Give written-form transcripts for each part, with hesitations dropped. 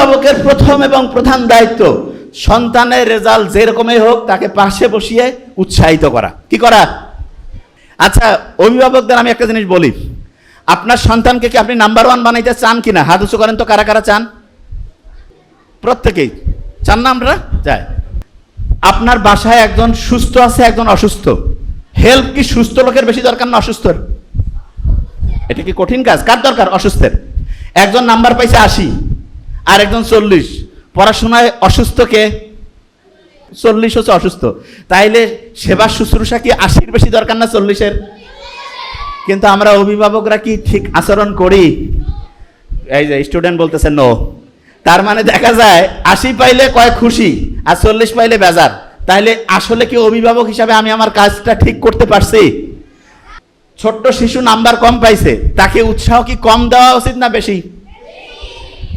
অভিভাবকের প্রথম এবং প্রধান দায়িত্ব সন্তানের রেজাল্ট যেরকমই হোক তাকে পাশে বসিয়ে উৎসাহিত করা। কি করা? আচ্ছা, অভিভাবকদের আমি একটা জিনিস বলি, আপনার সন্তানকে কি আপনি নাম্বার 1 বানাইতে চান কিনা? হাত উঁচু করেন তো, কারা কারা চান? প্রত্যেকেই চান না? আমরা চাই। আপনার বাসায় একজন সুস্থ আছে, একজন অসুস্থ, হেল্প কি সুস্থ লোকের বেশি দরকার না অসুস্থর? এটা কি কঠিন কাজ? কার দরকার? অসুস্থের। একজন নাম্বার পাইছে 80 আর একজন 40, পড়াশোনায় অসুস্থকে 40 হচ্ছে অসুস্থ, তাইলে সেবা শুশ্রূষা কি 80-র বেশি দরকার না 40-এর? কিন্তু আমরা অভিভাবকরা কি ঠিক আচরণ করি? এই যে স্টুডেন্ট বলতেছে নো, তার মানে দেখা যায় 80 পাইলে কয় খুশি আর 40 পাইলে বেজার। তাইলে আসলে কি অভিভাবক হিসাবে আমি আমার কাজটা ঠিক করতে পারছি? ছোট্ট শিশু নাম্বার কম পাইছে, তাকে উৎসাহ কি কম দেওয়া উচিত না বেশি?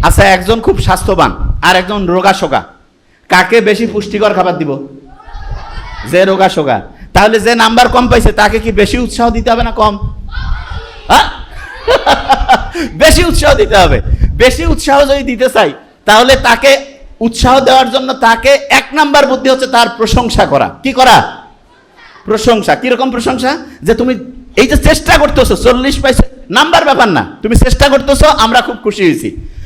আচ্ছা, একজন খুব স্বাস্থ্যবান আর একজন রোগা শোগা, কাকে বেশি পুষ্টিকর খাবার দিব? যে রোগা শোগা। তাহলে যে নাম্বার কম পাইছে তাকে কি বেশি উৎসাহ দিতে হবে না কম? বেশি উৎসাহ দিতে হবে। বেশি উৎসাহ যদি দিতে চাই তাহলে তাকে উৎসাহ দেওয়ার জন্য তাকে 1 নাম্বার বুদ্ধি হচ্ছে তার প্রশংসা করা। কি করা? প্রশংসা। কিরকম প্রশংসা? যে তুমি এই যে চেষ্টা করতেছো, 40 পাইছে নাম্বার ব্যাপার না, তুমি চেষ্টা করতেছো, আমরা খুব খুশি হয়েছি।